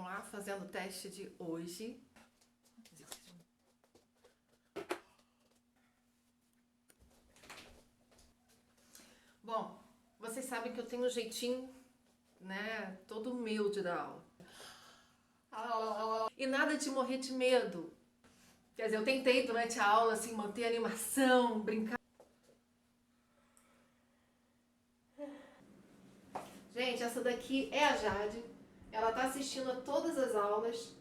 lá fazendo o teste de hoje. Bom, vocês sabem que eu tenho um jeitinho, né, todo meu de dar aula. E nada de morrer de medo. Quer dizer, eu tentei durante a aula, assim, manter a animação, brincar. Gente, essa daqui é a Jade. Ela tá assistindo a todas as aulas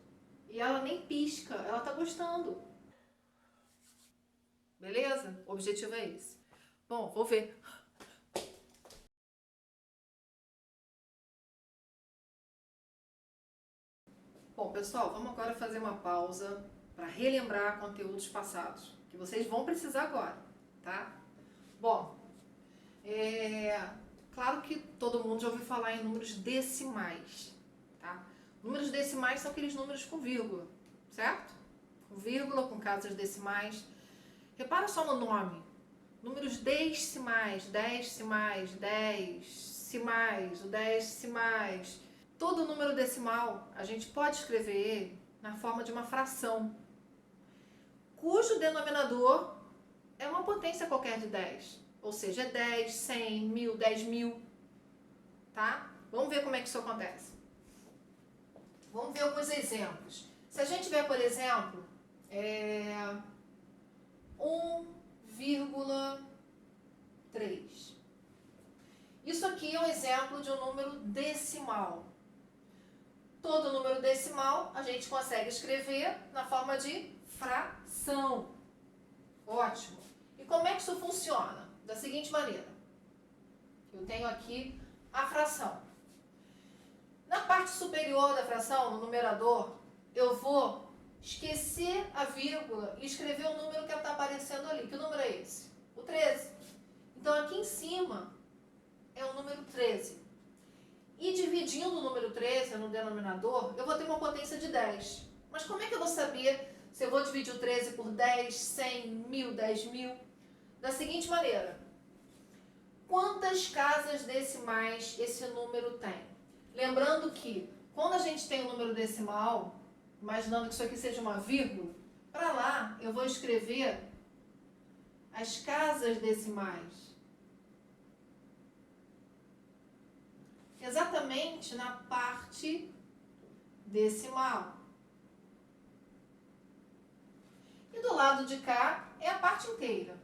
e ela nem pisca, ela tá gostando. Beleza? O objetivo é esse. Bom, vou ver. Bom, pessoal, vamos agora fazer uma pausa para relembrar conteúdos passados, que vocês vão precisar agora, tá? Bom, claro que todo mundo já ouviu falar em números decimais, tá? Números decimais são aqueles números com vírgula, certo? Com vírgula, com casas decimais. Repara só no nome. Números decimais, decimais, decimais, o decimais. Todo número decimal, a gente pode escrever ele na forma de uma fração, cujo denominador é uma potência qualquer de 10. Ou seja, é 10, 100, 1000, 10.000, tá? Vamos ver como é que isso acontece. Vamos ver alguns exemplos. Se a gente tiver, por exemplo, 1,3. Isso aqui é um exemplo de um número decimal. Todo número decimal a gente consegue escrever na forma de fração. Ótimo. E como é que isso funciona? Da seguinte maneira. Eu tenho aqui a fração. Na parte superior da fração, no numerador, eu vou esquecer a vírgula e escrever o número que está aparecendo ali. Que número é esse? O 13. Então, aqui em cima é o número 13. E dividindo o número 13 no denominador, eu vou ter uma potência de 10. Mas como é que eu vou saber se eu vou dividir o 13 por 10, 100, 1000, 10.000? Da seguinte maneira. Quantas casas decimais esse número tem? Lembrando que, quando a gente tem um número decimal, imaginando que isso aqui seja uma vírgula, para lá eu vou escrever as casas decimais. Exatamente na parte decimal. E do lado de cá é a parte inteira,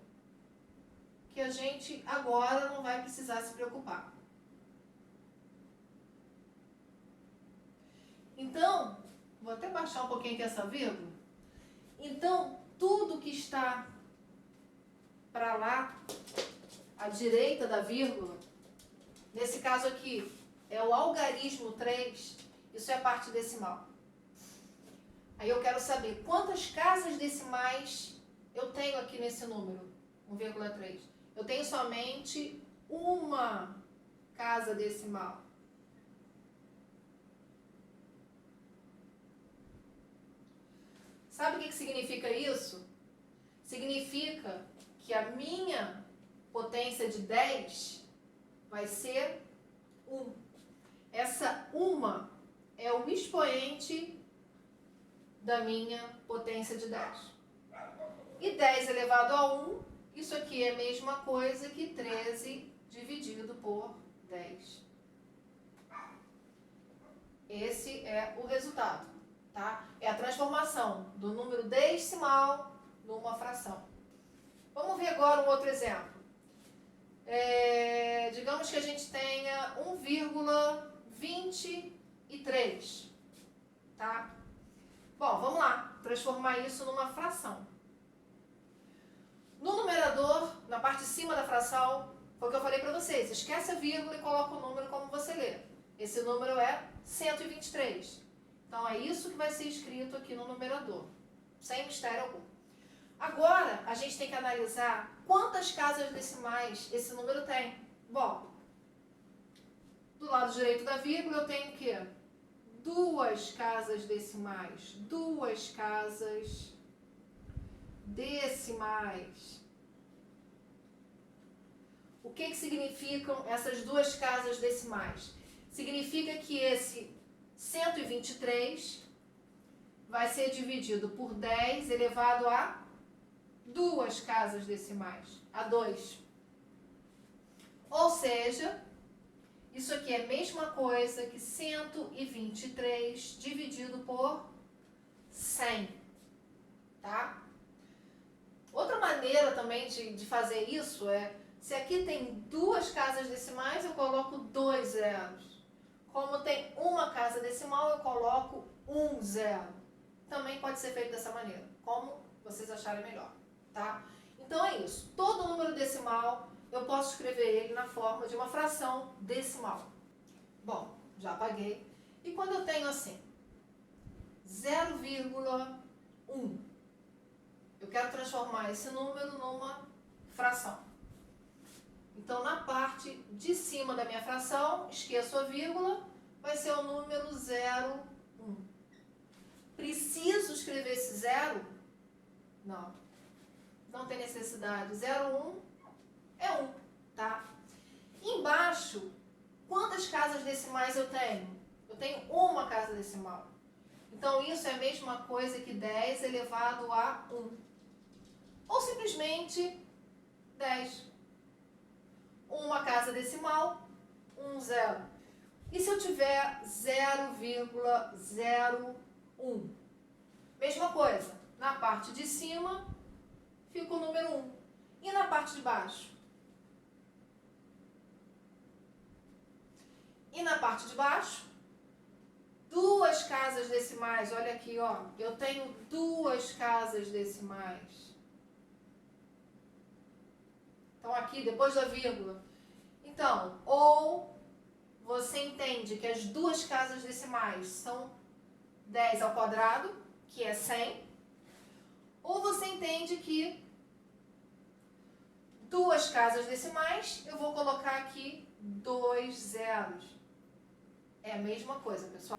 que a gente agora não vai precisar se preocupar. Então, vou até baixar um pouquinho aqui essa vírgula. Então, tudo que está para lá, à direita da vírgula, nesse caso aqui, é o algarismo 3, isso é a parte decimal. Aí eu quero saber quantas casas decimais eu tenho aqui nesse número, 1,3. Eu tenho somente uma casa decimal. Sabe o que significa isso? Significa que a minha potência de 10 vai ser 1. Essa uma é o expoente da minha potência de 10. E 10 elevado a 1, isso aqui é a mesma coisa que 13 dividido por 10. Esse é o resultado, tá? É a transformação do número decimal numa fração. Vamos ver agora um outro exemplo. Digamos que a gente tenha 1,23, tá? Bom, vamos lá, transformar isso numa fração. No numerador, na parte de cima da fração, foi o que eu falei para vocês, esquece a vírgula e coloca o número como você lê. Esse número é 123. Então, é isso que vai ser escrito aqui no numerador, sem mistério algum. Agora, a gente tem que analisar quantas casas decimais esse número tem. Bom, do lado direito da vírgula eu tenho o quê? 2 casas decimais. 2 casas decimais. O que significam essas 2 casas decimais? Significa que esse 123 vai ser dividido por 10 elevado a 2 casas decimais, a 2. Ou seja, isso aqui é a mesma coisa que 123 dividido por 100, tá? Outra maneira também de fazer isso é, se aqui tem 2 casas decimais, eu coloco 2 zeros. Como tem uma casa decimal, eu coloco 1 zero. Também pode ser feito dessa maneira, como vocês acharem melhor, tá? Então é isso. Todo número decimal, eu posso escrever ele na forma de uma fração decimal. Bom, já apaguei. E quando eu tenho assim, 0,1, eu quero transformar esse número numa fração. Então, na parte de cima da minha fração, esqueço a vírgula, vai ser o número 0,1. Preciso escrever esse zero? Não. Não tem necessidade. 0,1 é 1, tá? Embaixo, quantas casas decimais eu tenho? Eu tenho uma casa decimal. Então, isso é a mesma coisa que 10 elevado a 1. Ou simplesmente 10. Uma casa decimal, 1 zero. E se eu tiver 0,01? Mesma coisa. Na parte de cima, fica o número 1. E na parte de baixo? E na parte de baixo, 2 casas decimais. Olha aqui, ó. Eu tenho 2 casas decimais. Então, aqui, depois da vírgula. Então, ou você entende que as 2 casas decimais são 10 ao quadrado, que é 100. Ou você entende que 2 casas decimais, eu vou colocar aqui 2 zeros. É a mesma coisa, pessoal.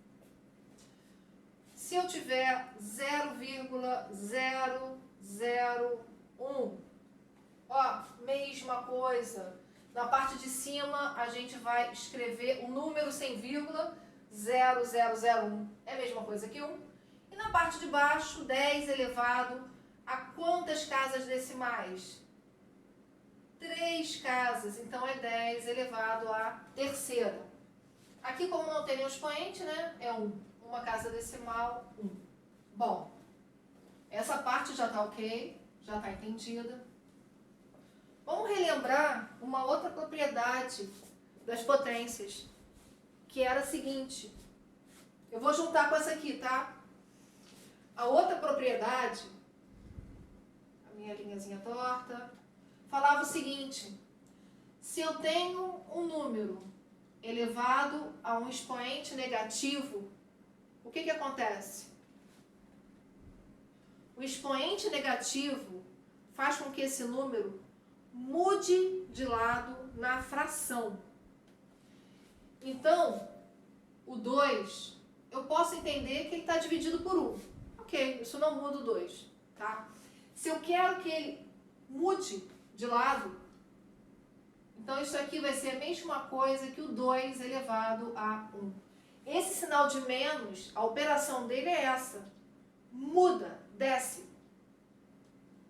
Se eu tiver 0,001, ó, mesma coisa. Na parte de cima, a gente vai escrever o número sem vírgula, 0001. É a mesma coisa que 1. E na parte de baixo, 10 elevado a quantas casas decimais? 3 casas. Então, é 10 elevado à terceira. Aqui, como não tem nenhum expoente, né? É 1. Uma casa decimal, 1. Bom, essa parte já está ok, já está entendida. Vamos relembrar uma outra propriedade das potências, que era a seguinte. Eu vou juntar com essa aqui, tá? A outra propriedade, a minha linhazinha torta, falava o seguinte: se eu tenho um número elevado a um expoente negativo, o que acontece? O expoente negativo faz com que esse número mude de lado na fração. Então, o 2, eu posso entender que ele está dividido por 1. Ok, isso não muda o 2, tá? Se eu quero que ele mude de lado, então isso aqui vai ser a mesma coisa que o 2 elevado a 1. Esse sinal de menos, a operação dele é essa. Muda, desce.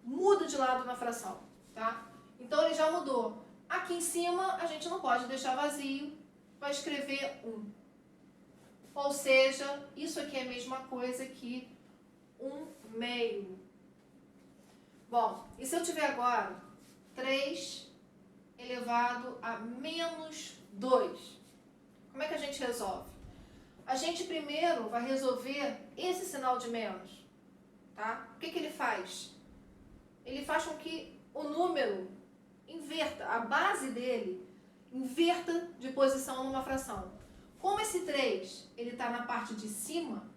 Muda de lado na fração, tá? Então, ele já mudou. Aqui em cima, a gente não pode deixar vazio, vai escrever 1. Ou seja, isso aqui é a mesma coisa que 1/2. Bom, e se eu tiver agora 3 elevado a menos 2? Como é que a gente resolve? A gente primeiro vai resolver esse sinal de menos, tá? O que ele faz? Ele faz com que o número inverta, a base dele inverta de posição numa fração. Como esse 3 ele está na parte de cima,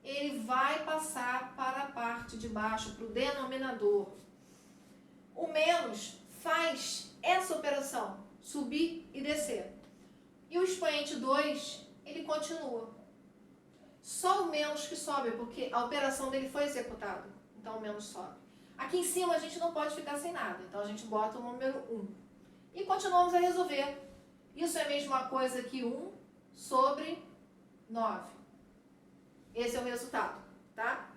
ele vai passar para a parte de baixo, para o denominador. O menos faz essa operação, subir e descer. E o expoente 2, ele continua. Só o menos que sobe, porque a operação dele foi executada. Então o menos sobe. Aqui em cima a gente não pode ficar sem nada, então a gente bota o número 1. E continuamos a resolver. Isso é a mesma coisa que 1 sobre 9. Esse é o resultado, tá?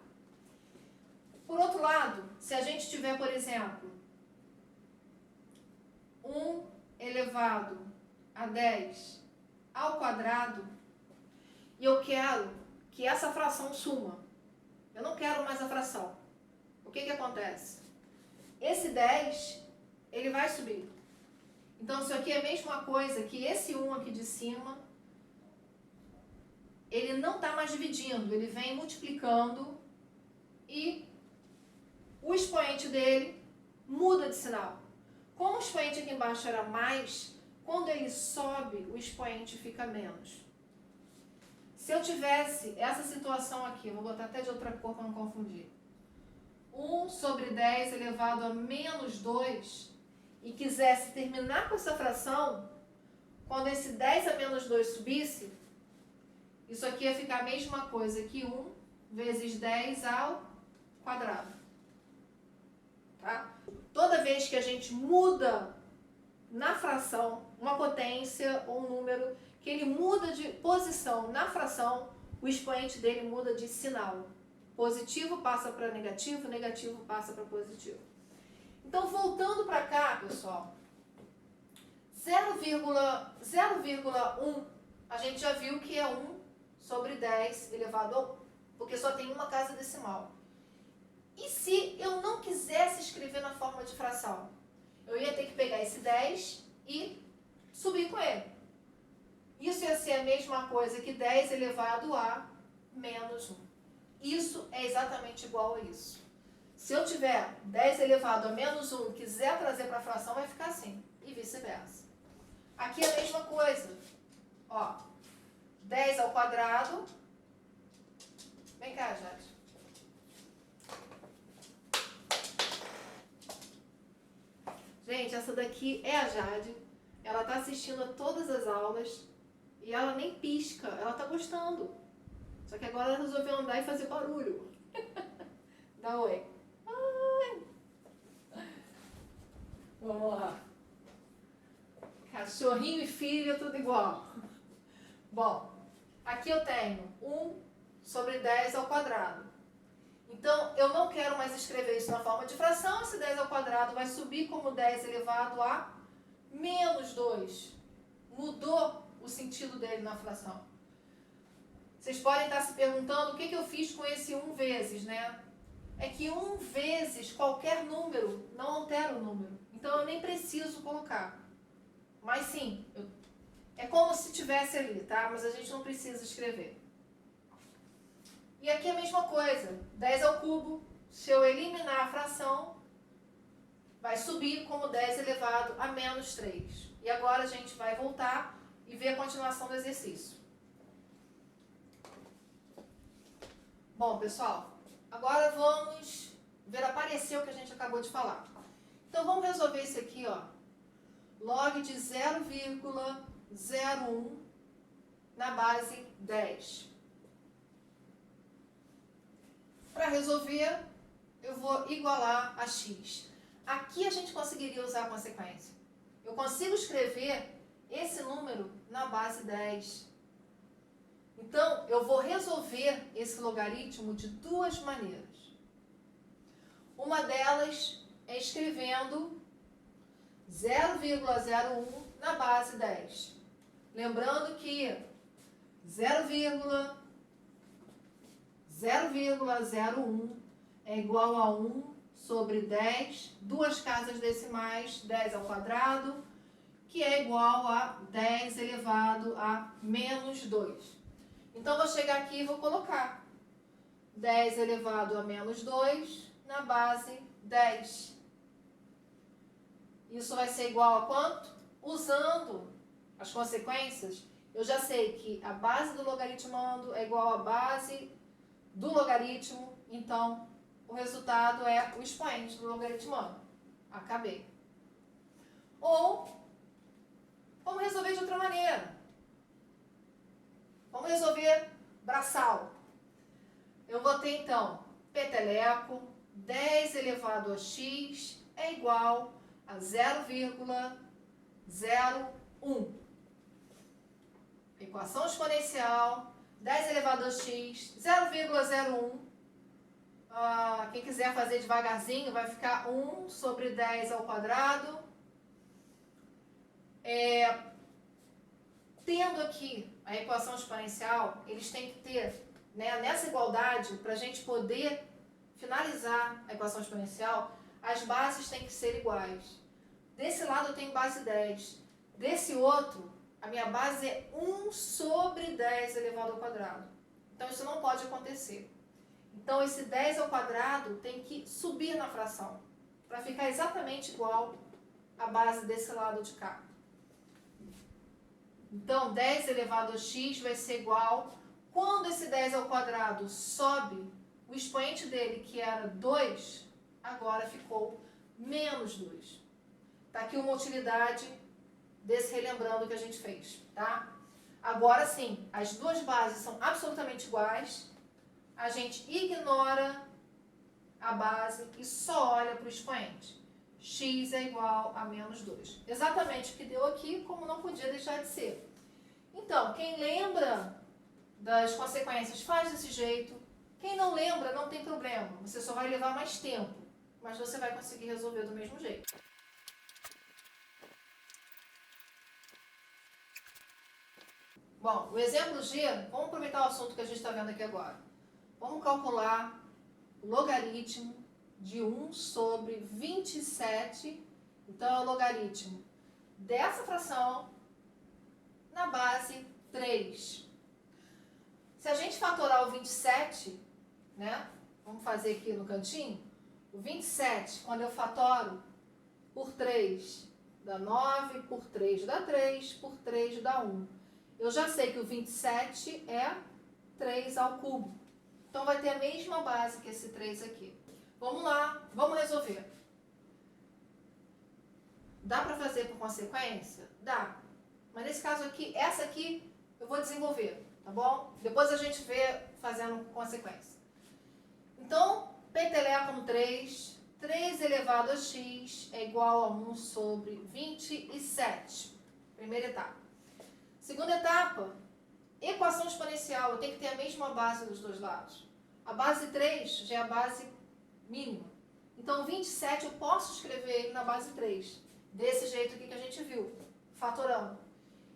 Por outro lado, se a gente tiver, por exemplo, 1 elevado a 10 ao quadrado, e eu quero que essa fração suma. Eu não quero mais a fração. O que acontece? Esse 10, ele vai subir. Então, isso aqui é a mesma coisa que esse 1 aqui de cima, ele não está mais dividindo, ele vem multiplicando e o expoente dele muda de sinal. Como o expoente aqui embaixo era mais, quando ele sobe, o expoente fica menos. Se eu tivesse essa situação aqui, vou botar até de outra cor para não confundir. 1 sobre 10 elevado a menos 2 e quisesse terminar com essa fração, quando esse 10 a menos 2 subisse, isso aqui ia ficar a mesma coisa que 1 vezes 10 ao quadrado. Tá? Toda vez que a gente muda na fração uma potência ou um número, que ele muda de posição na fração, o expoente dele muda de sinal. Positivo passa para negativo, negativo passa para positivo. Então, voltando para cá, pessoal, 0,1, a gente já viu que é 1 sobre 10 elevado a 1, porque só tem uma casa decimal. E se eu não quisesse escrever na forma de fração? Eu ia ter que pegar esse 10 e subir com ele. Isso ia ser a mesma coisa que 10 elevado a menos 1. Isso é exatamente igual a isso. Se eu tiver 10 elevado a menos 1 e quiser trazer para a fração, vai ficar assim. E vice-versa. Aqui é a mesma coisa. Ó, 10 ao quadrado. Vem cá, Jade. Gente, essa daqui é a Jade. Ela está assistindo a todas as aulas e ela nem pisca. Ela está gostando. Só que agora ela resolveu andar e fazer barulho. Dá oi. Ai. Vamos lá. Cachorrinho e filha, tudo igual. Bom, aqui eu tenho 1 sobre 10 ao quadrado. Então, eu não quero mais escrever isso na forma de fração. Esse 10 ao quadrado vai subir como 10 elevado a menos 2. Mudou o sentido dele na fração. Vocês podem estar se perguntando o que eu fiz com esse 1 vezes, né? É que 1 vezes qualquer número não altera o número. Então, eu nem preciso colocar. Mas sim, é como se tivesse ali, tá? Mas a gente não precisa escrever. E aqui a mesma coisa. 10 ao cubo, se eu eliminar a fração, vai subir como 10 elevado a menos 3. E agora a gente vai voltar e ver a continuação do exercício. Bom, pessoal, agora vamos ver aparecer o que a gente acabou de falar. Então, vamos resolver isso aqui, ó. Log de 0,01 na base 10. Para resolver, eu vou igualar a x. Aqui a gente conseguiria usar a consequência. Eu consigo escrever esse número na base 10. Então, eu vou resolver esse logaritmo de duas maneiras. Uma delas é escrevendo 0,01 na base 10. Lembrando que 0,01 é igual a 1 sobre 10, duas casas decimais, 10 ao quadrado, que é igual a 10 elevado a menos 2. Então, vou chegar aqui e vou colocar 10 elevado a menos 2 na base 10. Isso vai ser igual a quanto? Usando as consequências, eu já sei que a base do logaritmando é igual à base do logaritmo, então o resultado é o expoente do logaritmando. Acabei. Ou, vamos resolver de outra maneira. Vamos resolver braçal. Eu vou ter, então, peteleco, 10 elevado a x é igual a 0,01. Equação exponencial, 10 elevado a x, 0,01. Quem quiser fazer devagarzinho, vai ficar 1 sobre 10 ao quadrado. Tendo aqui a equação exponencial, eles têm que ter, né, nessa igualdade, para a gente poder finalizar a equação exponencial, as bases têm que ser iguais. Desse lado eu tenho base 10. Desse outro, a minha base é 1 sobre 10 elevado ao quadrado. Então isso não pode acontecer. Então esse 10 ao quadrado tem que subir na fração, para ficar exatamente igual à base desse lado de cá. Então 10 elevado a x vai ser igual, quando esse 10 ao quadrado sobe, o expoente dele, que era 2, agora ficou menos 2. Está aqui uma utilidade desse relembrando que a gente fez, tá? Agora sim, as duas bases são absolutamente iguais, a gente ignora a base e só olha para o expoente. X é igual a menos 2. Exatamente o que deu aqui, como não podia deixar de ser. Então, quem lembra das consequências faz desse jeito. Quem não lembra, não tem problema. Você só vai levar mais tempo, mas você vai conseguir resolver do mesmo jeito. Bom, o exemplo G, vamos aproveitar o assunto que a gente está vendo aqui agora. Vamos calcular o logaritmo de 1 sobre 27. Então, é o logaritmo dessa fração na base 3. Se a gente fatorar o 27, né? Vamos fazer aqui no cantinho. O 27, quando eu fatoro por 3, dá 9, por 3 dá 3, por 3 dá 1. Eu já sei que o 27 é 3 ao cubo. Então, vai ter a mesma base que esse 3 aqui. Vamos lá, vamos resolver. Dá para fazer por consequência? Dá. Mas nesse caso aqui, essa aqui eu vou desenvolver, tá bom? Depois a gente vê fazendo consequência. Então, peteleco no 3. 3 elevado a x é igual a 1 sobre 27. Primeira etapa. Segunda etapa, equação exponencial. Eu tenho que ter a mesma base dos dois lados. A base 3 já é a base mínima. Então, 27 eu posso escrever ele na base 3. Desse jeito aqui que a gente viu, fatorando.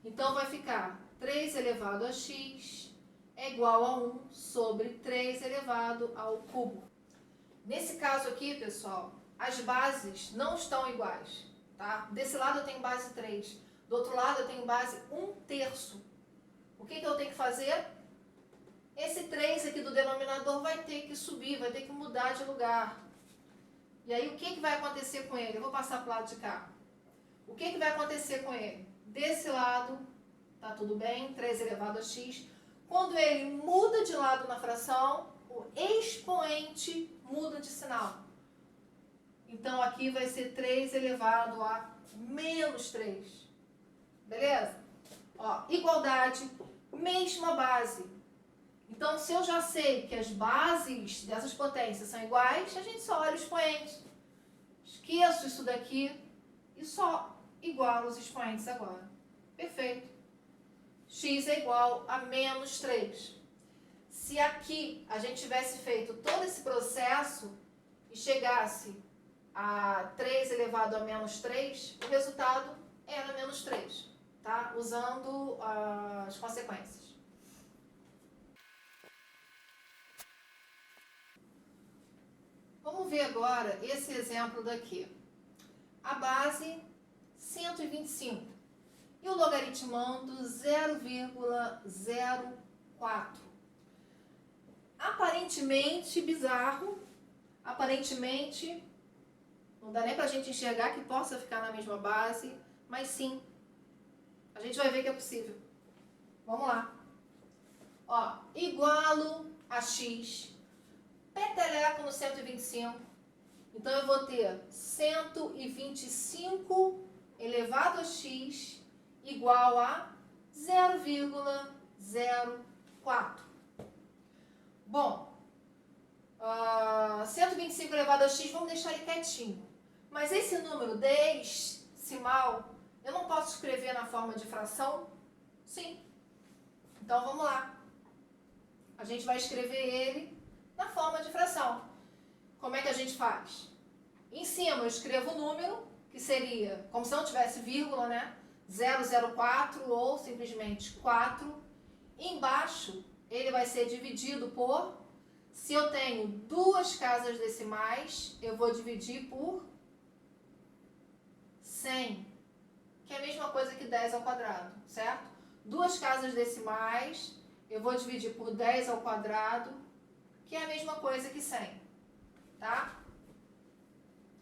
Então, vai ficar 3 elevado a x é igual a 1 sobre 3 elevado ao cubo. Nesse caso aqui, pessoal, as bases não estão iguais, tá? Desse lado eu tenho base 3, do outro lado eu tenho base 1/3. O que eu tenho que fazer? Esse 3 aqui do denominador vai ter que subir, vai ter que mudar de lugar. E aí, o que vai acontecer com ele? Eu vou passar para o lado de cá. O que vai acontecer com ele? Desse lado, tá tudo bem, 3 elevado a x. Quando ele muda de lado na fração, o expoente muda de sinal. Então, aqui vai ser 3 elevado a menos 3. Beleza? Ó, igualdade, mesma base. Então, se eu já sei que as bases dessas potências são iguais, a gente só olha o expoente. Esqueço isso daqui e só igualo os expoentes agora. Perfeito. X é igual a menos 3. Se aqui a gente tivesse feito todo esse processo e chegasse a 3 elevado a menos 3, o resultado era menos 3, tá? Usando as consequências. Vamos ver agora esse exemplo daqui. A base 125 e o logaritmando 0,04. Aparentemente bizarro, aparentemente não dá nem pra gente enxergar que possa ficar na mesma base, mas sim, a gente vai ver que é possível. Vamos lá. Ó, igualo a x, peteleco no 125, então eu vou ter 125 elevado a x igual a 0,04. Bom, 125 elevado a x, vamos deixar ele quietinho. Mas esse número decimal, eu não posso escrever na forma de fração? Sim. Então, vamos lá. a gente vai escrever ele na forma de fração. Como é que a gente faz? Em cima eu escrevo o número, que seria, como se não tivesse vírgula, né? 004 ou simplesmente 4. Embaixo ele vai ser dividido por, se eu tenho duas casas decimais, eu vou dividir por 100, que é a mesma coisa que 10 ao quadrado, certo? Duas casas decimais, eu vou dividir por 10 ao quadrado, que é a mesma coisa que 100, tá?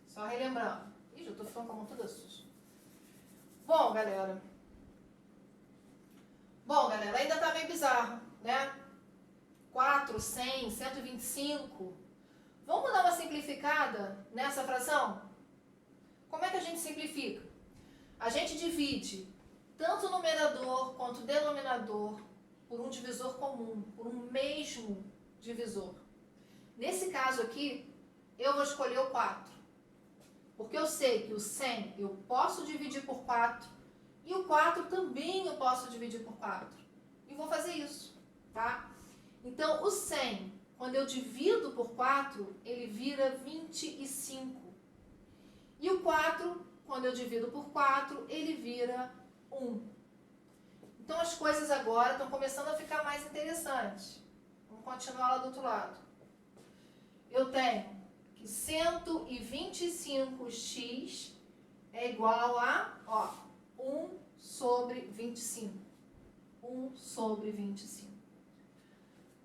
Só relembrando. Ih, já tô ficando com a mão toda suja. Bom, galera, ainda tá meio bizarro, né? 4, 100, 125. Vamos dar uma simplificada nessa fração? Como é que a gente simplifica? A gente divide tanto o numerador quanto o denominador por um divisor comum, por um mesmo divisor. Nesse caso aqui, eu vou escolher o 4. Porque eu sei que o 100 eu posso dividir por 4 e o 4 também eu posso dividir por 4. E vou fazer isso, tá? Então, o 100, quando eu divido por 4, ele vira 25. E o 4, quando eu divido por 4, ele vira 1. Então, as coisas agora estão começando a ficar mais interessantes. Vamos continuar lá do outro lado. Eu tenho que 125x é igual a 1 sobre 25. 1 sobre 25.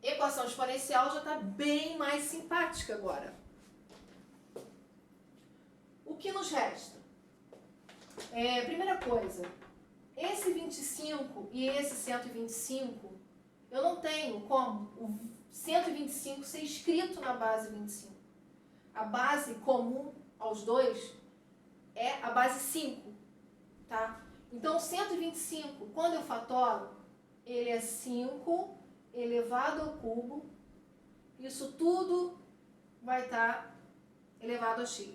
Equação exponencial já está bem mais simpática agora. O que nos resta? Primeira coisa, esse 25 e esse 125, eu não tenho como o 125 ser escrito na base 25. A base comum aos dois é a base 5, tá? Então, 125, quando eu fatoro, ele é 5 elevado ao cubo. Isso tudo vai estar elevado a x.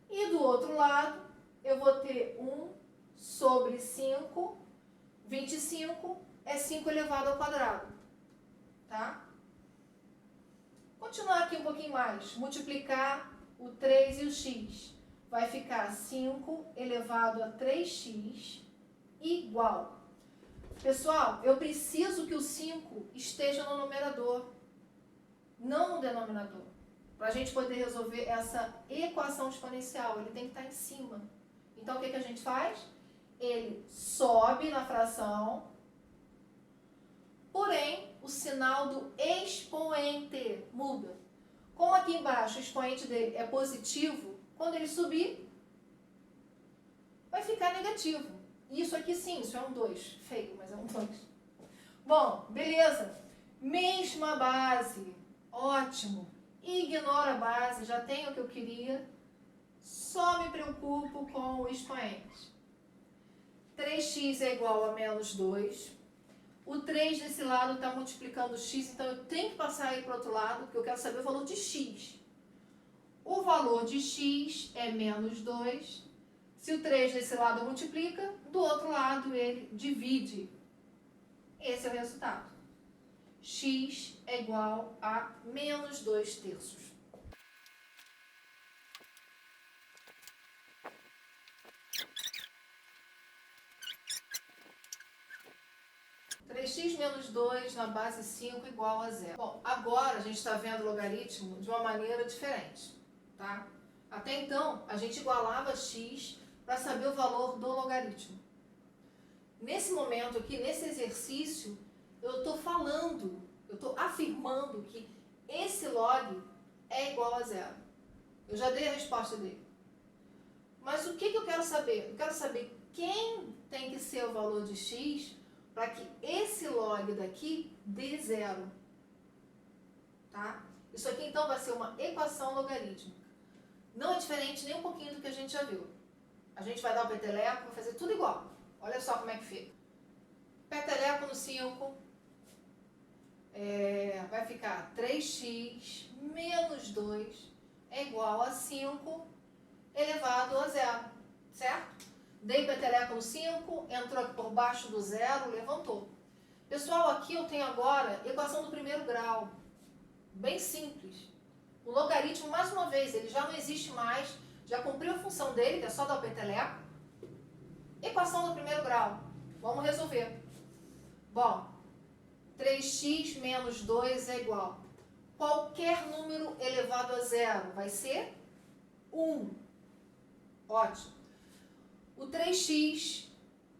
E do outro lado, eu vou ter 1 sobre 5. 25 é 5 elevado ao quadrado, tá? Continuar aqui um pouquinho mais. Multiplicar o 3 e o x. Vai ficar 5 elevado a 3x igual. Pessoal, eu preciso que o 5 esteja no numerador, não no denominador. Para a gente poder resolver essa equação exponencial, ele tem que estar em cima. Então, o que a gente faz? Ele sobe na fração, porém, o sinal do expoente muda. Como aqui embaixo o expoente dele é positivo, quando ele subir, vai ficar negativo. Isso aqui sim, isso é um 2. Feio, mas é um 2. Bom, beleza. Mesma base. Ótimo. Ignoro a base, já tenho o que eu queria. Só me preocupo com o expoente. 3x é igual a menos 2. O 3 desse lado está multiplicando x, então eu tenho que passar ele para o outro lado, porque eu quero saber o valor de x. O valor de x é menos 2. Se o 3 desse lado multiplica, do outro lado ele divide. Esse é o resultado. X é igual a menos 2 terços. X menos 2 na base 5 igual a 0. Bom, agora a gente está vendo o logaritmo de uma maneira diferente, tá? Até então, a gente igualava x para saber o valor do logaritmo. Nesse momento aqui, nesse exercício, eu estou falando, eu estou afirmando que esse log é igual a 0. Eu já dei a resposta dele. Mas o que eu quero saber? Eu quero saber quem tem que ser o valor de x para que esse log daqui dê 0. Tá? Isso aqui então vai ser uma equação logarítmica. Não é diferente nem um pouquinho do que a gente já viu. A gente vai dar o peteleco, vai fazer tudo igual. Olha só como é que fica. Peteleco no 5, vai ficar 3x menos 2 é igual a 5 elevado a 0, certo? Dei peteleco no 5, entrou aqui por baixo do 0, levantou. Pessoal, aqui eu tenho agora equação do primeiro grau. Bem simples. O logaritmo, mais uma vez, ele já não existe mais, já cumpriu a função dele, que é só dar o peteleco. Equação do primeiro grau. Vamos resolver. Bom, 3x menos 2 é igual. Qualquer número elevado a zero vai ser 1. Ótimo. O 3x,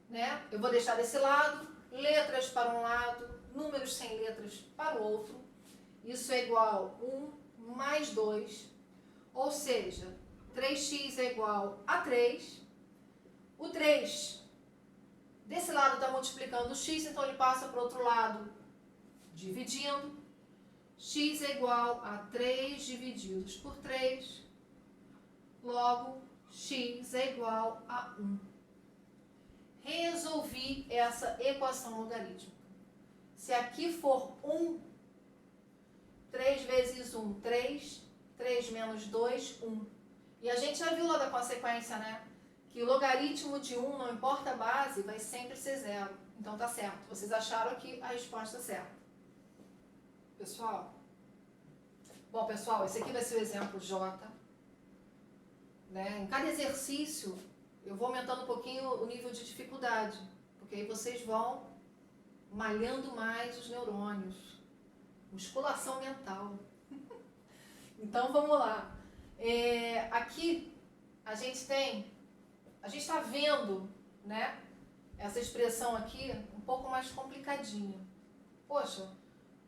né? Eu vou deixar desse lado, letras para um lado, números sem letras para o outro. Isso é igual a 1 mais 2, ou seja, 3x é igual a 3. O 3, desse lado está multiplicando o x, então ele passa para o outro lado, dividindo. X é igual a 3 divididos por 3, logo x é igual a 1. Resolvi essa equação logarítmica. Se aqui for 1, 3 vezes 1, 3, 3 menos 2, 1. E a gente já viu lá da consequência, né? Que o logaritmo de 1, não importa a base, vai sempre ser zero. Então tá certo. Vocês acharam aqui a resposta certa. Pessoal? Bom, pessoal, esse aqui vai ser o exemplo J. Né? Em cada exercício, eu vou aumentando um pouquinho o nível de dificuldade. Porque aí vocês vão malhando mais os neurônios. Musculação mental. Então, vamos lá. Aqui, a gente está vendo, né, essa expressão aqui um pouco mais complicadinha. Poxa,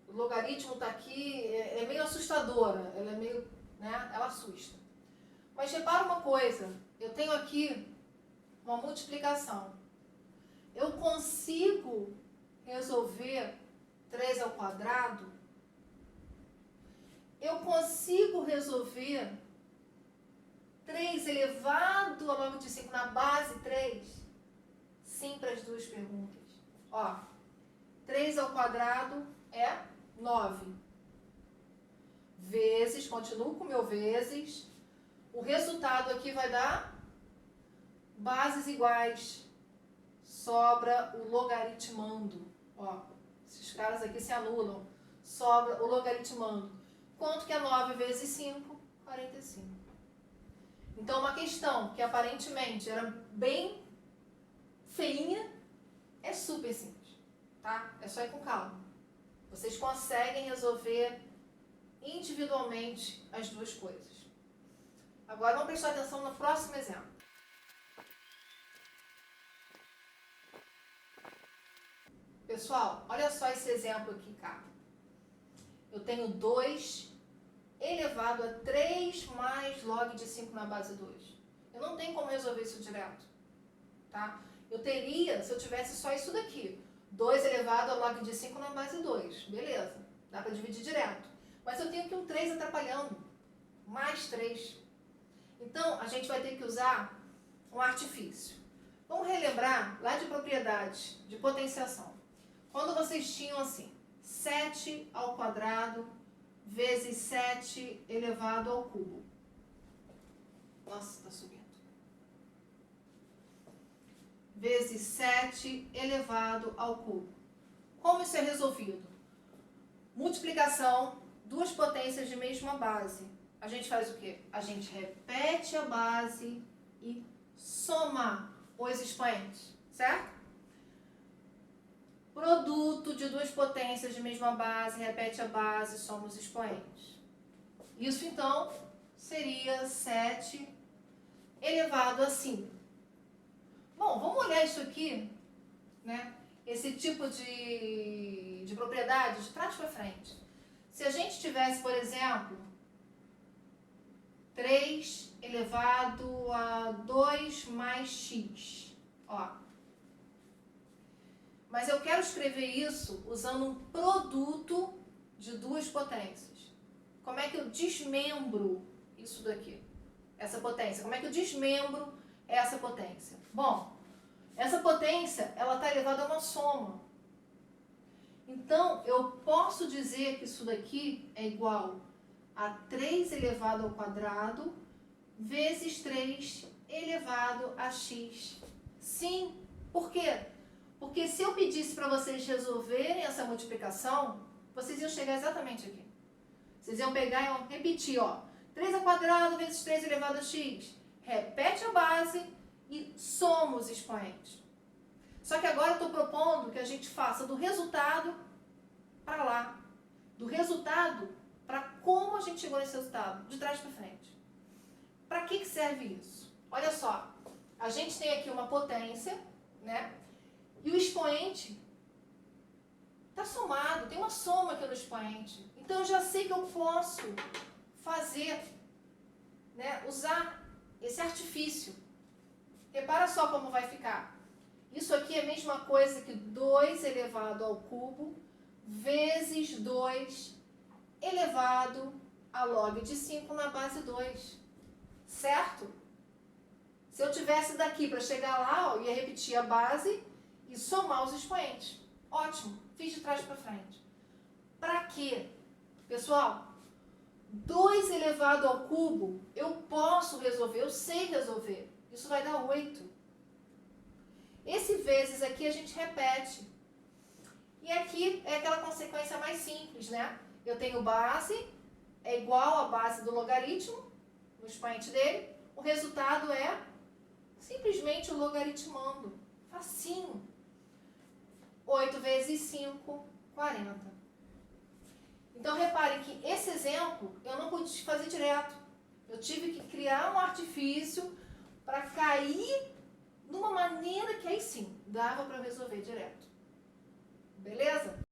o logaritmo está aqui, é meio assustadora, ela é meio, né, ela assusta. Mas repara uma coisa, eu tenho aqui uma multiplicação. Eu consigo resolver 3 ao quadrado? Eu consigo resolver 3 elevado ao log de 5 na base 3? Sim para as duas perguntas. Ó, 3 ao quadrado é 9. Vezes, continuo com o meu vezes. O resultado aqui vai dar bases iguais. Sobra o logaritmando. Ó, esses caras aqui se anulam. Sobra o logaritmando. Quanto que é 9 vezes 5? 45. Então, uma questão que aparentemente era bem feinha, é super simples, tá? É só ir com calma. Vocês conseguem resolver individualmente as duas coisas. Agora, vamos prestar atenção no próximo exemplo. Pessoal, olha só esse exemplo aqui, cara. Eu tenho 2 elevado a 3 mais log de 5 na base 2. Eu não tenho como resolver isso direto, tá? Eu teria, se eu tivesse só isso daqui, 2 elevado a log de 5 na base 2. Beleza, dá para dividir direto. Mas eu tenho aqui um 3 atrapalhando, mais 3. Então, a gente vai ter que usar um artifício. Vamos relembrar lá de propriedades de potenciação. Quando vocês tinham assim, 7 ao quadrado vezes 7 elevado ao cubo. Nossa, está subindo. Vezes 7 elevado ao cubo. Como isso é resolvido? Multiplicação, duas potências de mesma base. A gente faz o quê? A gente repete a base e soma os expoentes, certo? Produto de duas potências de mesma base, repete a base, soma os expoentes. Isso, então, seria 7 elevado a 5. Bom, vamos olhar isso aqui, né? Esse tipo de propriedade de trás para frente. Se a gente tivesse, por exemplo, 3 elevado a 2 mais x. Ó. Mas eu quero escrever isso usando um produto de duas potências. Como é que eu desmembro isso daqui? Essa potência. Como é que eu desmembro essa potência? Bom, essa potência, ela está elevada a uma soma. Então, eu posso dizer que isso daqui é igual a 3 elevado ao quadrado vezes 3 elevado a x. Sim, por quê? Porque se eu pedisse para vocês resolverem essa multiplicação, vocês iam chegar exatamente aqui. Vocês iam pegar e iam repetir, ó. 3 ao quadrado vezes 3 elevado a x. Repete a base e soma os expoentes. Só que agora eu estou propondo que a gente faça do resultado para lá. Do resultado para como a gente chegou nesse resultado. De trás para frente. Para que serve isso? Olha só. A gente tem aqui uma potência, né? E o expoente está somado. Tem uma soma aqui no expoente. Então eu já sei que eu posso fazer, né? Usar esse artifício. Repara só como vai ficar. Isso aqui é a mesma coisa que 2 elevado ao cubo vezes 2 elevado a log de 5 na base 2. Certo? Se eu tivesse daqui para chegar lá, ó, eu ia repetir a base e somar os expoentes. Ótimo. Fiz de trás para frente. Para quê? Pessoal, 2 elevado ao cubo, eu posso resolver, eu sei resolver. Isso vai dar 8. Esse vezes aqui a gente repete. E aqui é aquela consequência mais simples, né? Eu tenho base, é igual à base do logaritmo, no expoente dele. O resultado é simplesmente o logaritmando. Facinho. 8 vezes 5, 40. Então, reparem que esse exemplo eu não pude fazer direto. Eu tive que criar um artifício para cair numa maneira que aí sim, dava para resolver direto. Beleza?